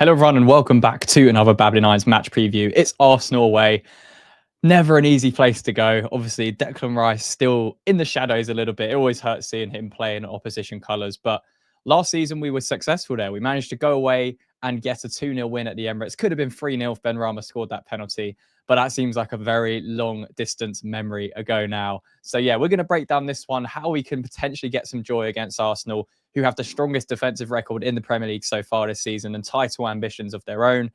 Hello, everyone, and welcome back to another Babbling Irons match preview. It's Arsenal away. Never an easy place to go. Obviously, Declan Rice still in the shadows a little bit. It always hurts seeing him play in opposition colours. But last season, we were successful there. We managed to go away and get a 2-0 win at the Emirates. Could have been 3-0 if Ben Rama scored that penalty. But that seems like a very long distance memory ago now. So, yeah, we're going to break down this one, how we can potentially get some joy against Arsenal, who have the strongest defensive record in the Premier League so far this season and title ambitions of their own.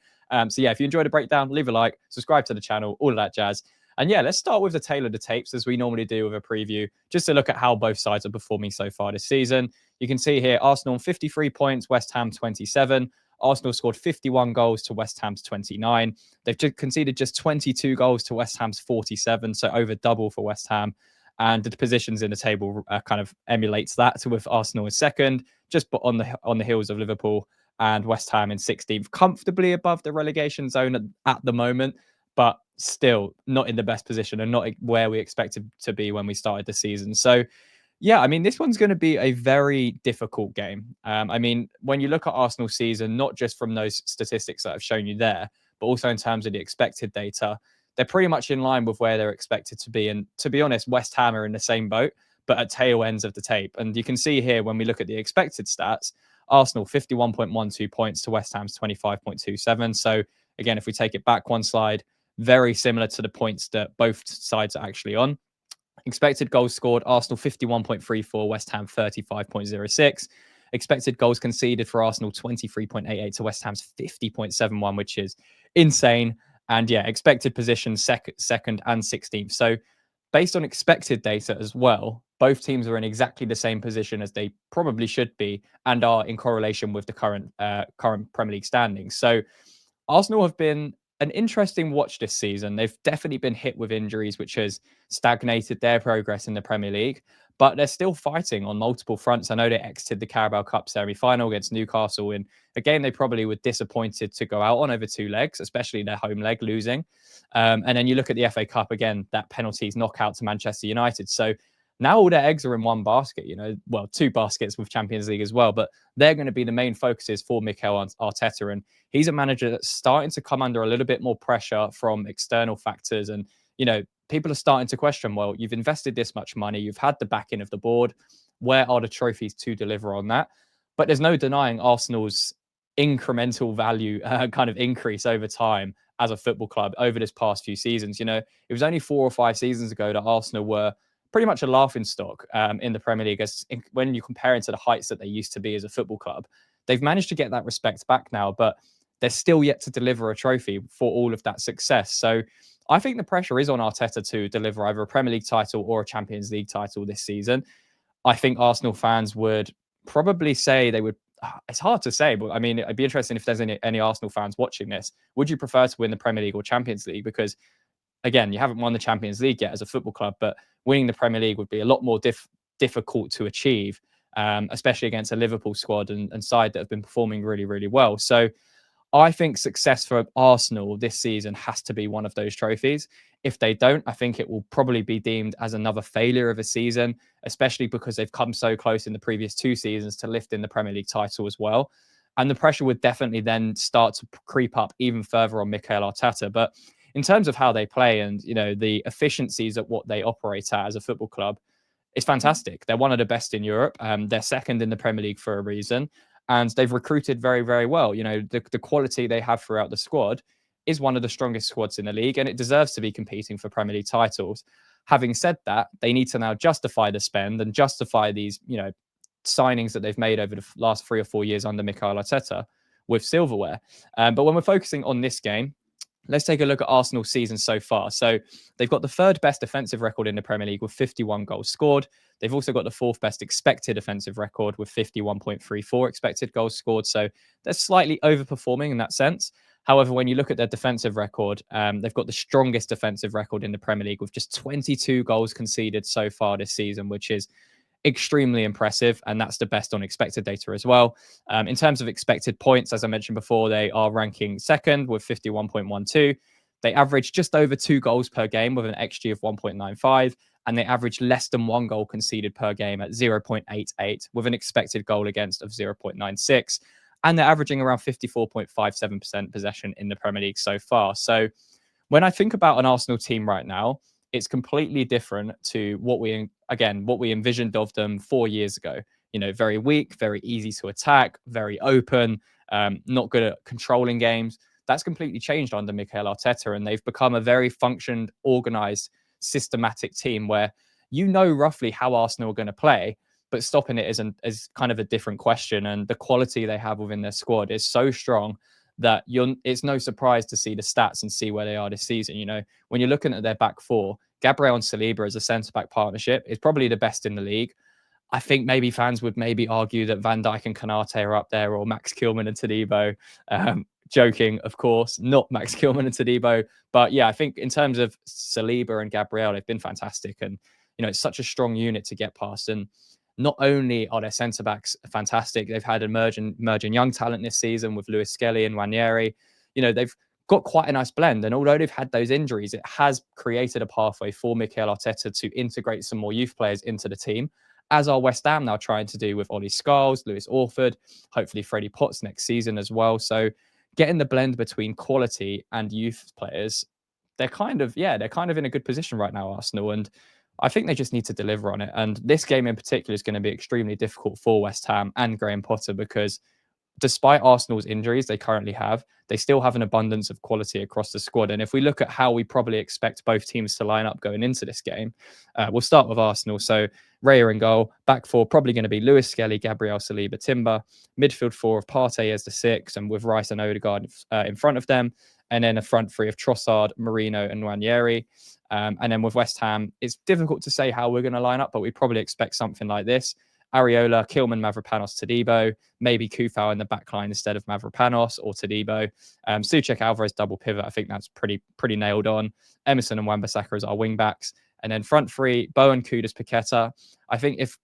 So yeah, if you enjoyed the breakdown, leave a like, subscribe to the channel, all of that jazz. And yeah, let's start with the tail of the tapes as we normally do with a preview, just to look at how both sides are performing so far this season. You can see here, Arsenal on 53 points, West Ham 27. Arsenal scored 51 goals to West Ham's 29. They've conceded just 22 goals to West Ham's 47, so over double for West Ham. And the positions in the table kind of emulates that. So with Arsenal in second, just on the heels of Liverpool, and West Ham in 16th, comfortably above the relegation zone at the moment, but still not in the best position and not where we expected to be when we started the season. So, yeah, I mean, this one's going to be a very difficult game. I mean, when you look at Arsenal's season, not just from those statistics that I've shown you there, but also in terms of the expected data, they're pretty much in line with where they're expected to be. And to be honest, West Ham are in the same boat, but at tail ends of the tape. And you can see here when we look at the expected stats, Arsenal 51.12 points to West Ham's 25.27. So again, if we take it back one slide, very similar to the points that both sides are actually on. Expected goals scored, Arsenal 51.34, West Ham 35.06. Expected goals conceded for Arsenal 23.88 to West Ham's 50.71, which is insane. And yeah, expected positions second and 16th. So based on expected data as well, both teams are in exactly the same position as they probably should be and are in correlation with the current Premier League standings. So Arsenal have been an interesting watch this season. They've definitely been hit with injuries, which has stagnated their progress in the Premier League, but they're still fighting on multiple fronts. I know they exited the Carabao Cup semi-final against Newcastle in a game they probably were disappointed to go out on over two legs, especially their home leg losing. And then you look at the FA Cup again, that penalties knockout to Manchester United. So now all their eggs are in one basket, well, two baskets with Champions League as well, but they're going to be the main focuses for Mikel Arteta. And he's a manager that's starting to come under a little bit more pressure from external factors. And, people are starting to question, well, you've invested this much money, you've had the backing of the board. Where are the trophies to deliver on that? But there's no denying Arsenal's incremental value kind of increase over time as a football club over this past few seasons. It was only 4 or 5 seasons ago that Arsenal were pretty much a laughing stock in the Premier League when you compare it to the heights that they used to be as a football club. They've managed to get that respect back now, but they're still yet to deliver a trophy for all of that success. So I think the pressure is on Arteta to deliver either a Premier League title or a Champions League title this season. I think Arsenal fans would probably say they would. It's hard to say, but I mean, it'd be interesting if there's any Arsenal fans watching this. Would you prefer to win the Premier League or Champions League? Because again, you haven't won the Champions League yet as a football club, but winning the Premier League would be a lot more difficult to achieve, especially against a Liverpool squad and side that have been performing really, really well. So I think success for Arsenal this season has to be one of those trophies. If they don't, I think it will probably be deemed as another failure of a season, especially because they've come so close in the previous 2 seasons to lifting the Premier League title as well. And the pressure would definitely then start to creep up even further on Mikel Arteta. But in terms of how they play and, the efficiencies at what they operate at as a football club, it's fantastic. They're one of the best in Europe. They're second in the Premier League for a reason. And they've recruited very, very well. The quality they have throughout the squad is one of the strongest squads in the league, and it deserves to be competing for Premier League titles. Having said that, they need to now justify the spend and justify these, signings that they've made over the last 3 or 4 years under Mikel Arteta with silverware. But when we're focusing on this game, let's take a look at Arsenal's season so far. So they've got the 3rd best defensive record in the Premier League with 51 goals scored. They've also got the 4th best expected offensive record with 51.34 expected goals scored. So they're slightly overperforming in that sense. However, when you look at their defensive record, they've got the strongest defensive record in the Premier League with just 22 goals conceded so far this season, which is extremely impressive, and that's the best on expected data as well. In terms of expected points, as I mentioned before, they are ranking second with 51.12. They average just over 2 goals per game with an XG of 1.95, and they average less than 1 goal conceded per game at 0.88 with an expected goal against of 0.96. and they're averaging around 54.57% possession in the Premier League so far. So when I think about an Arsenal team right now, it's completely different to what we envisioned of them 4 years ago. You know, very weak, very easy to attack, very open, not good at controlling games. That's completely changed under Mikel Arteta, and they've become a very functioned, organized, systematic team where you know roughly how Arsenal are going to play, but stopping it is kind of a different question. And the quality they have within their squad is so strong that it's no surprise to see the stats and see where they are this season. You know, when you're looking at their back four, Gabriel and Saliba as a centre back partnership is probably the best in the league. I think maybe fans would maybe argue that Van Dijk and Konate are up there, or Max Kilman and Todibo. Joking, of course, not Max Kilman and Todibo. But yeah, I think in terms of Saliba and Gabriel, they've been fantastic. And, you know, it's such a strong unit to get past. And not only are their centre backs fantastic, they've had emerging young talent this season with Lewis Skelly and Ranieri. You know, they've got quite a nice blend. And although they've had those injuries, it has created a pathway for Mikel Arteta to integrate some more youth players into the team, as are West Ham now trying to do with Ollie Scholes, Lewis Orford, hopefully Freddie Potts next season as well. So getting the blend between quality and youth players, they're kind of in a good position right now, Arsenal. And I think they just need to deliver on it. And this game in particular is going to be extremely difficult for West Ham and Graham Potter because despite Arsenal's injuries they currently have, they still have an abundance of quality across the squad. And if we look at how we probably expect both teams to line up going into this game, we'll start with Arsenal. So Raya in goal, back four probably going to be Lewis Skelly, Gabriel Saliba, Timber, midfield four of Partey as the six, and with Rice and Odegaard in front of them, and then a front three of Trossard, Marino, and Nwaneri. And then with West Ham, it's difficult to say how we're going to line up, but we probably expect something like this. Areola, Kilman, Mavropanos, Todibo, maybe Kufau in the back line instead of Mavropanos or Todibo. Souček, Alvarez double pivot. I think that's pretty nailed on. Emerson and Wan-Bissaka as our wing backs. And then front three, Bowen, Kudus, Paqueta. I think if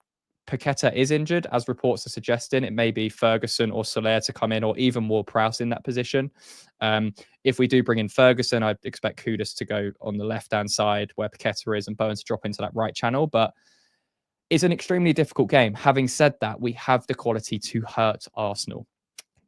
Paqueta is injured, as reports are suggesting, it may be Ferguson or Soler to come in, or even Ward-Prowse in that position. If we do bring in Ferguson, I'd expect Kudus to go on the left-hand side where Paqueta is and Bowen to drop into that right channel. But it's an extremely difficult game. Having said that, we have the quality to hurt Arsenal.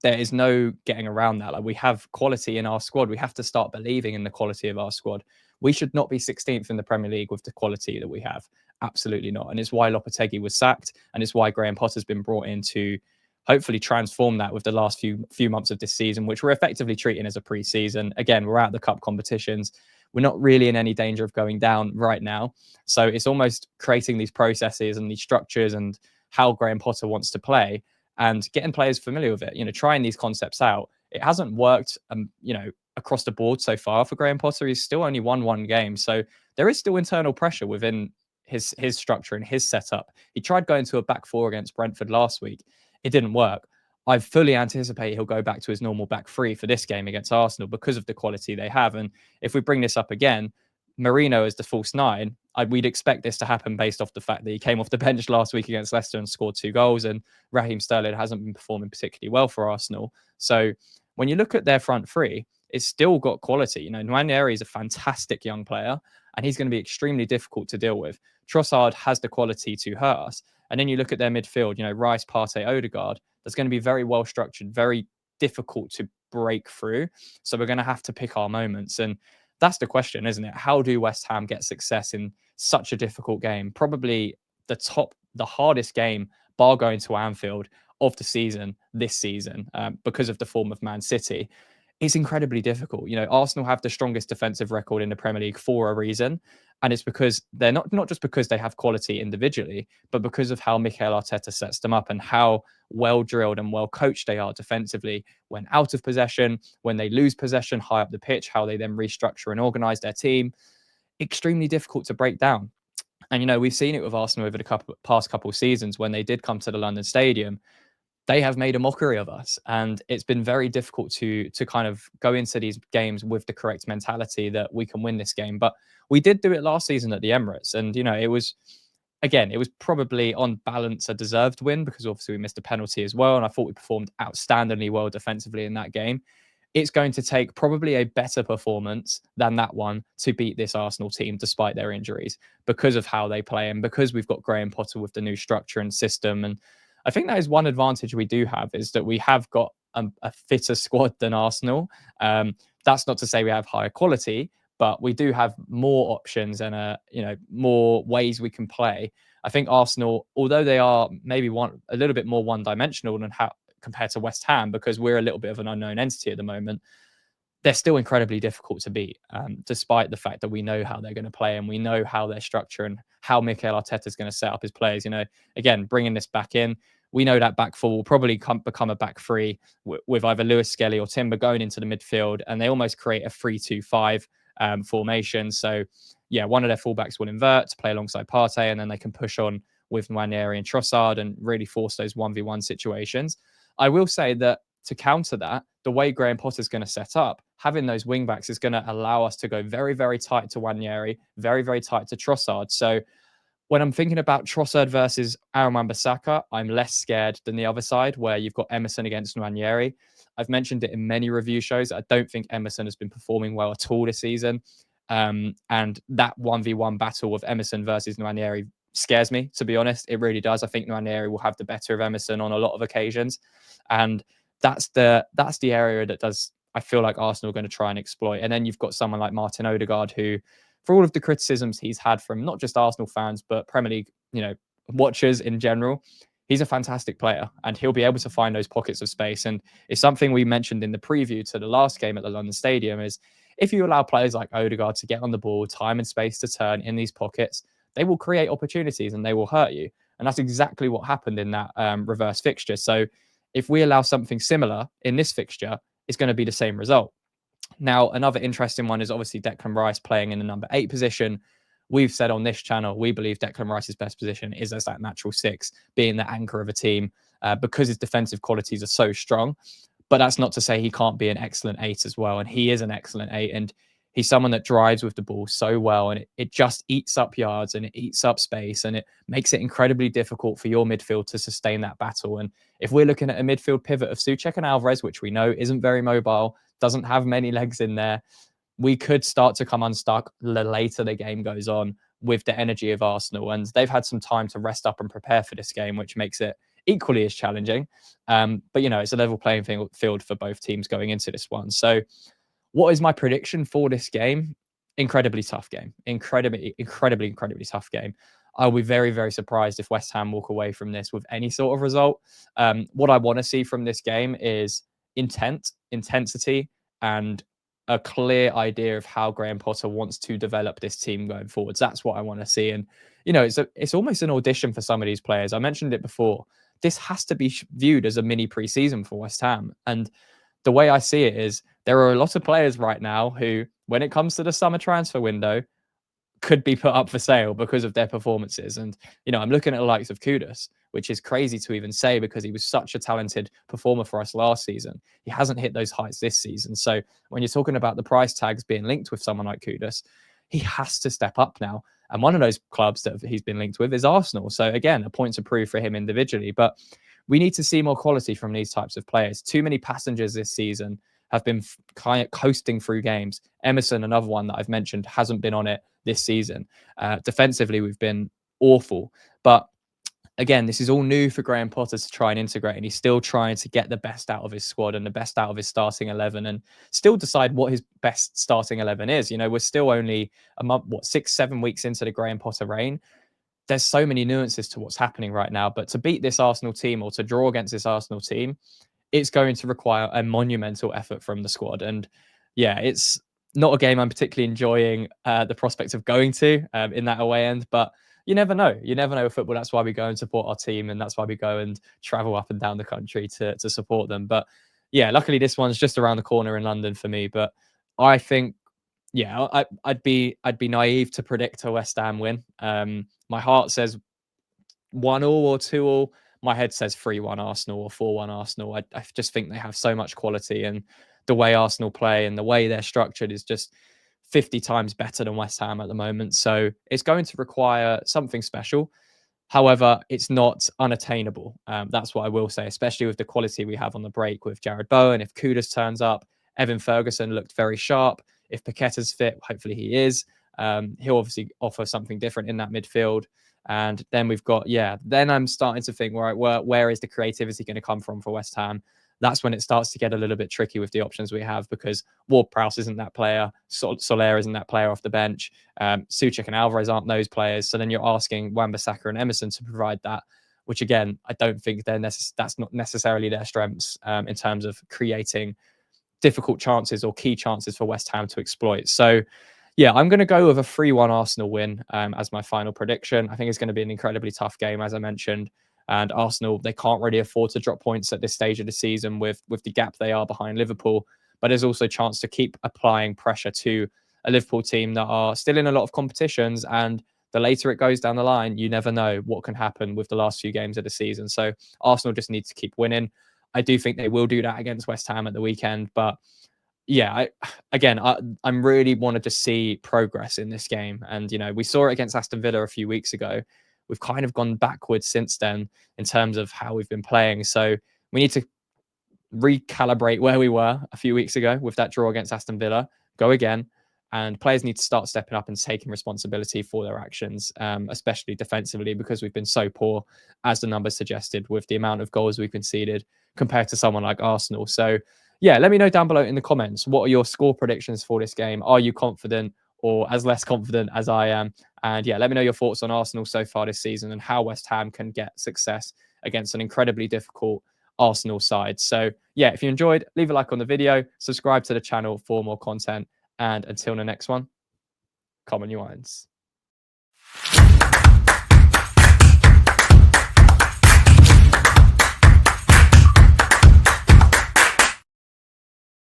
There is no getting around that. Like, we have quality in our squad. We have to start believing in the quality of our squad. We should not be 16th in the Premier League with the quality that we have. Absolutely not. And it's why Lopetegui was sacked, and it's why Graham Potter's been brought in to hopefully transform that with the last few months of this season, which we're effectively treating as a pre-season. Again, we're out of the cup competitions. We're not really in any danger of going down right now. So it's almost creating these processes and these structures and how Graham Potter wants to play and getting players familiar with it, you know, trying these concepts out. It hasn't worked, you know, across the board so far for Graham Potter. He's still only won one game. So there is still internal pressure within his structure and his setup. He tried going to a back four against Brentford last week. It didn't work. I fully anticipate he'll go back to his normal back three for this game against Arsenal because of the quality they have. And if we bring this up again, Marino as the false nine, we'd expect this to happen based off the fact that he came off the bench last week against Leicester and scored 2 goals, and Raheem Sterling hasn't been performing particularly well for Arsenal. So when you look at their front three, it's still got quality. You know, Nwaneri is a fantastic young player, and he's going to be extremely difficult to deal with. Trossard has the quality to hurt us. And then you look at their midfield, you know, Rice, Partey, Odegaard, that's going to be very well structured, very difficult to break through. So we're going to have to pick our moments. And that's the question, isn't it? How do West Ham get success in such a difficult game? Probably the hardest game, bar going to Anfield, of the season this season, because of the form of Man City. It's incredibly difficult. You know, Arsenal have the strongest defensive record in the Premier League for a reason. And it's because they're not just because they have quality individually, but because of how Mikel Arteta sets them up and how well drilled and well coached they are defensively when out of possession, when they lose possession high up the pitch, how they then restructure and organize their team. Extremely difficult to break down. And, you know, we've seen it with Arsenal over the past couple of seasons when they did come to the London Stadium. They have made a mockery of us, and it's been very difficult to kind of go into these games with the correct mentality that we can win this game. But we did do it last season at the Emirates, and you know, it was probably on balance a deserved win because obviously we missed a penalty as well, and I thought we performed outstandingly well defensively in that game. It's going to take probably a better performance than that one to beat this Arsenal team despite their injuries, because of how they play and because we've got Graham Potter with the new structure and system. And I think that is one advantage we do have, is that we have got a fitter squad than Arsenal. That's not to say we have higher quality, but we do have more options and more ways we can play. I think Arsenal, although they are maybe a little bit more one-dimensional than how compared to West Ham, because we're a little bit of an unknown entity at the moment, they're still incredibly difficult to beat, despite the fact that we know how they're going to play and we know how their structure and how Mikel Arteta is going to set up his players. Again, bringing this back in, we know that back four will probably become a back three with either Lewis Skelly or Timber going into the midfield, and they almost create a 3-2-5 formation. So, yeah, one of their fullbacks will invert to play alongside Partey, and then they can push on with Nwaneri and Trossard and really force those 1v1 situations. I will say that to counter that, the way Graham Potter is going to set up, having those wing backs is going to allow us to go very, very tight to Nwaneri, very, very tight to Trossard. So when I'm thinking about Trossard versus Aaron Wan-Bissaka, I'm less scared than the other side, where you've got Emerson against Nwaneri. I've mentioned it in many review shows. I don't think Emerson has been performing well at all this season. And that 1v1 battle of Emerson versus Nwaneri scares me, to be honest. It really does. I think Nwaneri will have the better of Emerson on a lot of occasions. And that's the area that I feel like Arsenal are going to try and exploit. And then you've got someone like Martin Odegaard, who, for all of the criticisms he's had from not just Arsenal fans, but Premier League, watchers in general, he's a fantastic player and he'll be able to find those pockets of space. And it's something we mentioned in the preview to the last game at the London Stadium is if you allow players like Odegaard to get on the ball, time and space to turn in these pockets, they will create opportunities and they will hurt you. And that's exactly what happened in that reverse fixture. So if we allow something similar in this fixture, it's going to be the same result. Now, another interesting one is obviously Declan Rice playing in the number 8 position. We've said on this channel, we believe Declan Rice's best position is as that natural 6, being the anchor of a team because his defensive qualities are so strong. But that's not to say he can't be an excellent 8 as well. And he is an excellent 8. And he's someone that drives with the ball so well. And it just eats up yards and it eats up space. And it makes it incredibly difficult for your midfield to sustain that battle. And if we're looking at a midfield pivot of Souček and Alvarez, which we know isn't very mobile, doesn't have many legs in there, we could start to come unstuck the later the game goes on with the energy of Arsenal. And they've had some time to rest up and prepare for this game, which makes it equally as challenging. But, it's a level playing field for both teams going into this one. So what is my prediction for this game? Incredibly tough game. Incredibly tough game. I'll be very, very surprised if West Ham walk away from this with any sort of result. What I want to see from this game is intensity, and a clear idea of how Graham Potter wants to develop this team going forwards. That's what I want to see. And, it's almost an audition for some of these players. I mentioned it before. This has to be viewed as a mini pre-season for West Ham. And the way I see it is there are a lot of players right now who, when it comes to the summer transfer window, could be put up for sale because of their performances. And, I'm looking at the likes of Kudus, which is crazy to even say because he was such a talented performer for us last season. He hasn't hit those heights this season. So when you're talking about the price tags being linked with someone like Kudus, he has to step up now. And one of those clubs that he's been linked with is Arsenal. So again, a point to prove for him individually. But we need to see more quality from these types of players. Too many passengers this season have been kind of coasting through games. Emerson, another one that I've mentioned, hasn't been on it this season. Defensively, we've been awful. But again, this is all new for Graham Potter to try and integrate, and he's still trying to get the best out of his squad and the best out of his starting 11 and still decide what his best starting 11 is. We're still only a month, 6-7 weeks into the Graham Potter reign. There's so many nuances to what's happening right now. But to beat this Arsenal team or to draw against this Arsenal team, it's going to require a monumental effort from the squad. And yeah, it's not a game I'm particularly enjoying the prospect of going to in that away end, but you never know. You never know with football. That's why we go and support our team, and that's why we go and travel up and down the country to support them. But yeah, luckily this one's just around the corner in London for me. But I think, yeah, I'd be naive to predict a West Ham win. My heart says 1-1 or 2-2. My head says 3-1 Arsenal or 4-1 Arsenal. I just think they have so much quality, and the way Arsenal play and the way they're structured is just 50 times better than West Ham at the moment. So it's going to require something special. However, it's not unattainable. That's what I will say, especially with the quality we have on the break with Jared Bowen. If Kudus turns up, Evan Ferguson looked very sharp. If Paqueta's fit, hopefully he is. He'll obviously offer something different in that midfield. And then we've got, then I'm starting to think, where is the creativity going to come from for West Ham? that's when it starts to get a little bit tricky with the options we have, because Ward-Prowse isn't that player, Soler isn't that player off the bench, Suchek and Alvarez aren't those players. So then you're asking Wan-Bissaka and Emerson to provide that, which again, I don't think that's not necessarily their strengths in terms of creating difficult chances or key chances for West Ham to exploit. So yeah, I'm going to go with a 3-1 Arsenal win as my final prediction. I think it's going to be an incredibly tough game, as I mentioned. And Arsenal, they can't really afford to drop points at this stage of the season with the gap they are behind Liverpool. But there's also a chance to keep applying pressure to a Liverpool team that are still in a lot of competitions. And the later it goes down the line, you never know what can happen with the last few games of the season. So Arsenal just need to keep winning. I do think they will do that against West Ham at the weekend. But yeah, I'm really wanted to see progress in this game. And, we saw it against Aston Villa a few weeks ago. We've kind of gone backwards since then in terms of how we've been playing. So we need to recalibrate where we were a few weeks ago with that draw against Aston Villa, go again. And players need to start stepping up and taking responsibility for their actions, especially defensively, because we've been so poor, as the numbers suggested, with the amount of goals we've conceded compared to someone like Arsenal. So, yeah, let me know down below in the comments, what are your score predictions for this game? Are you confident or as less confident as I am? And yeah, let me know your thoughts on Arsenal so far this season and how West Ham can get success against an incredibly difficult Arsenal side. So yeah, if you enjoyed, leave a like on the video, subscribe to the channel for more content. And until the next one, common your minds.